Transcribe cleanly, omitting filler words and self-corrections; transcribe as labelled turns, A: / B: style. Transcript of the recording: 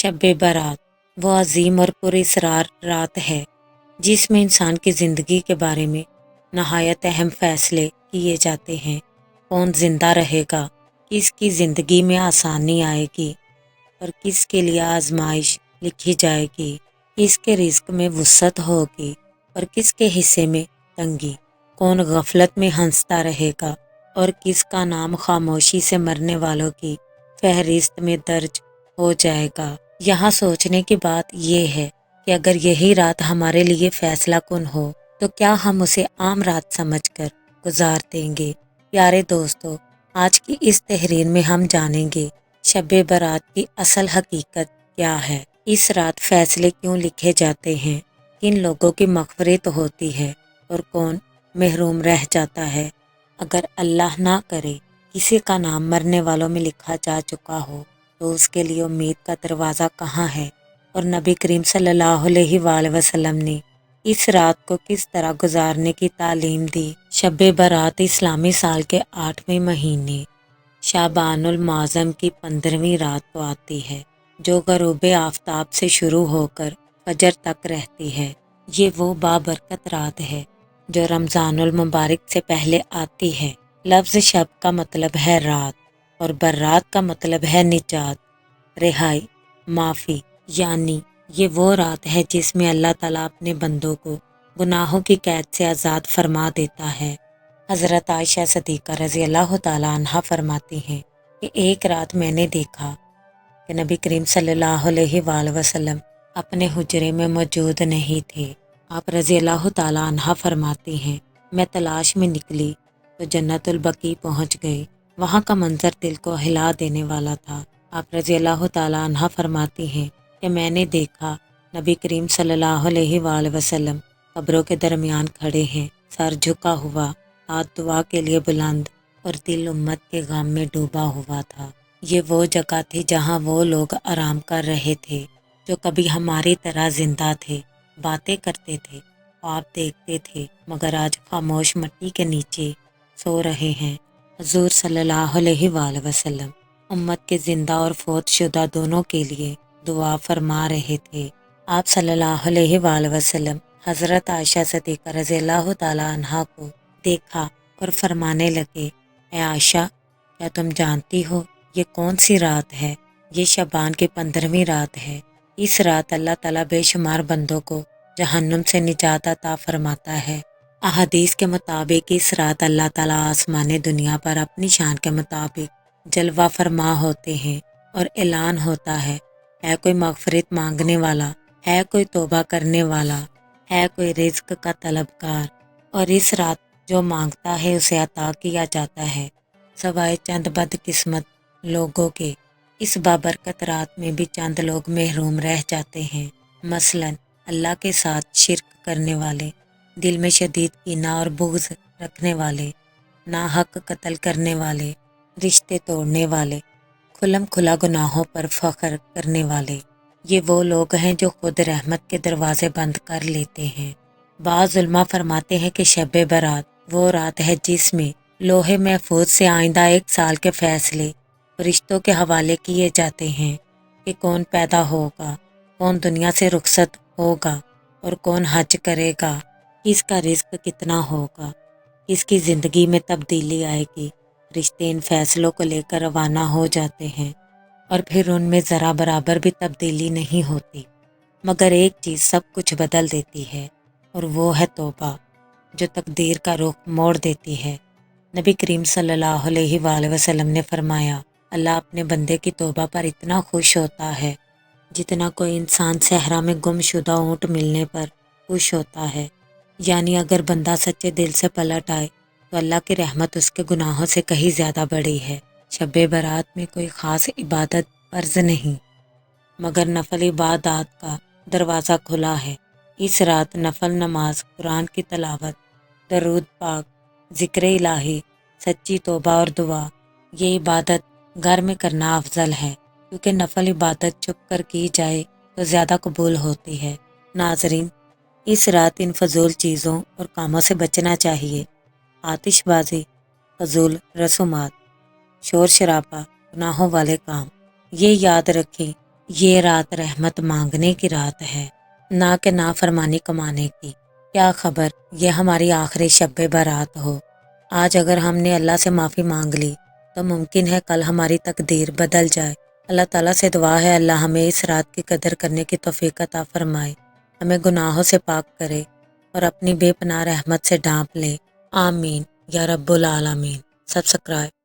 A: شب برات وہ عظیم اور پراسرار رات ہے جس میں انسان کی زندگی کے بارے میں نہایت اہم فیصلے کیے جاتے ہیں۔ کون زندہ رہے گا، کس کی زندگی میں آسانی آئے گی اور کس کے لیے آزمائش لکھی جائے گی، کس کے رزق میں وسعت ہوگی اور کس کے حصے میں تنگی، کون غفلت میں ہنستا رہے گا اور کس کا نام خاموشی سے مرنے والوں کی فہرست میں درج ہو جائے گا۔ یہاں سوچنے کی بات یہ ہے کہ اگر یہی رات ہمارے لیے فیصلہ کن ہو تو کیا ہم اسے عام رات سمجھ کر گزار دیں گے؟ پیارے دوستو، آج کی اس تحریر میں ہم جانیں گے شب برات کی اصل حقیقت کیا ہے، اس رات فیصلے کیوں لکھے جاتے ہیں، کن لوگوں کی مغفرت ہوتی ہے اور کون محروم رہ جاتا ہے۔ اگر اللہ نہ کرے کسی کا نام مرنے والوں میں لکھا جا چکا ہو تو اس کے لیے امید کا دروازہ کہاں ہے، اور نبی کریم صلی اللہ علیہ وآلہ وسلم نے اس رات کو کس طرح گزارنے کی تعلیم دی۔ شب برات اسلامی سال کے 8ویں مہینے شعبان المعظم کی 15ویں رات کو آتی ہے، جو غروب آفتاب سے شروع ہو کر فجر تک رہتی ہے۔ یہ وہ بابرکت رات ہے جو رمضان المبارک سے پہلے آتی ہے۔ لفظ شب کا مطلب ہے رات اور برات کا مطلب ہے نجات، رہائی، معافی، یعنی یہ وہ رات ہے جس میں اللہ تعالیٰ اپنے بندوں کو گناہوں کی قید سے آزاد فرما دیتا ہے۔ حضرت عائشہ صدیقہ رضی اللہ تعالیٰ عنہا فرماتی ہیں کہ ایک رات میں نے دیکھا کہ نبی کریم صلی اللہ علیہ وآلہ وسلم اپنے حجرے میں موجود نہیں تھے۔ آپ رضی اللہ تعالیٰ عنہا فرماتی ہیں میں تلاش میں نکلی تو جنت البقیع پہنچ گئی، وہاں کا منظر دل کو ہلا دینے والا تھا۔ آپ رضی اللہ تعالیٰ عنہا فرماتی ہیں کہ میں نے دیکھا نبی کریم صلی اللہ علیہ وآلہ وسلم قبروں کے درمیان کھڑے ہیں، سر جھکا ہوا، ہاتھ دعا کے لیے بلند اور دل امت کے غم میں ڈوبا ہوا تھا۔ یہ وہ جگہ تھی جہاں وہ لوگ آرام کر رہے تھے جو کبھی ہماری طرح زندہ تھے، باتیں کرتے تھے، خواب دیکھتے تھے، مگر آج خاموش مٹی کے نیچے سو رہے ہیں۔ حضور صلی اللہ علیہ وآلہ وسلم امت کے زندہ اور فوت شدہ دونوں کے لیے دعا فرما رہے تھے۔ آپ صلی اللہ علیہ وآلہ وسلم حضرت عائشہ صدیقہ رضی اللہ تعالیٰ عنہا کو دیکھا اور فرمانے لگے، اے عائشہ، کیا تم جانتی ہو یہ کون سی رات ہے؟ یہ شعبان کی 15ویں رات ہے۔ اس رات اللہ تعالیٰ بے شمار بندوں کو جہنم سے نجات عطا فرماتا ہے۔ احادیث کے مطابق اس رات اللہ تعالیٰ آسمان دنیا پر اپنی شان کے مطابق جلوہ فرما ہوتے ہیں اور اعلان ہوتا ہے، ہے کوئی مغفرت مانگنے والا، ہے کوئی توبہ کرنے والا، ہے کوئی رزق کا طلبگار، اور اس رات جو مانگتا ہے اسے عطا کیا جاتا ہے، سوائے چند بدقسمت لوگوں کے۔ اس بابرکت رات میں بھی چند لوگ محروم رہ جاتے ہیں، مثلا اللہ کے ساتھ شرک کرنے والے، دل میں شدید کینہ اور بغض رکھنے والے، ناحق قتل کرنے والے، رشتے توڑنے والے، کھلم کھلا گناہوں پر فخر کرنے والے۔ یہ وہ لوگ ہیں جو خود رحمت کے دروازے بند کر لیتے ہیں۔ بعض علماء فرماتے ہیں کہ شب برات وہ رات ہے جس میں لوح محفوظ سے آئندہ 1 سال کے فیصلے فرشتوں کے حوالے کیے جاتے ہیں کہ کون پیدا ہوگا، کون دنیا سے رخصت ہوگا اور کون حج کرے گا، کس کا رزق کتنا ہوگا، کس کی زندگی میں تبدیلی آئے گی۔ فرشتے ان فیصلوں کو لے کر روانہ ہو جاتے ہیں اور پھر ان میں ذرا برابر بھی تبدیلی نہیں ہوتی، مگر ایک چیز سب کچھ بدل دیتی ہے اور وہ ہے توبہ، جو تقدیر کا رخ موڑ دیتی ہے۔ نبی کریم صلی اللہ علیہ وآلہ وسلم نے فرمایا، اللہ اپنے بندے کی توبہ پر اتنا خوش ہوتا ہے جتنا کوئی انسان صحرا میں گم شدہ اونٹ ملنے پر خوش ہوتا ہے۔ یعنی اگر بندہ سچے دل سے پلٹ آئے تو اللہ کی رحمت اس کے گناہوں سے کہیں زیادہ بڑی ہے۔ شب برات میں کوئی خاص عبادت فرض نہیں، مگر نفل عبادات کا دروازہ کھلا ہے۔ اس رات نفل نماز، قرآن کی تلاوت، درود پاک، ذکر الہی، سچی توبہ اور دعا، یہ عبادت گھر میں کرنا افضل ہے، کیونکہ نفل عبادت چھپ کر کی جائے تو زیادہ قبول ہوتی ہے۔ ناظرین، اس رات ان فضول چیزوں اور کاموں سے بچنا چاہیے، آتش بازی، فضول رسومات، شور شرابہ، گناہوں والے کام۔ یہ یاد رکھیں یہ رات رحمت مانگنے کی رات ہے، نہ کہ نافرمانی کمانے کی۔ کیا خبر یہ ہماری آخری شب برات ہو۔ آج اگر ہم نے اللہ سے معافی مانگ لی تو ممکن ہے کل ہماری تقدیر بدل جائے۔ اللہ تعالیٰ سے دعا ہے اللہ ہمیں اس رات کی قدر کرنے کی توفیق عطا فرمائے، ہمیں گناہوں سے پاک کرے اور اپنی بے پناہ رحمت سے ڈھانپ لے۔ آمین یا رب العالمین۔ سبسکرائب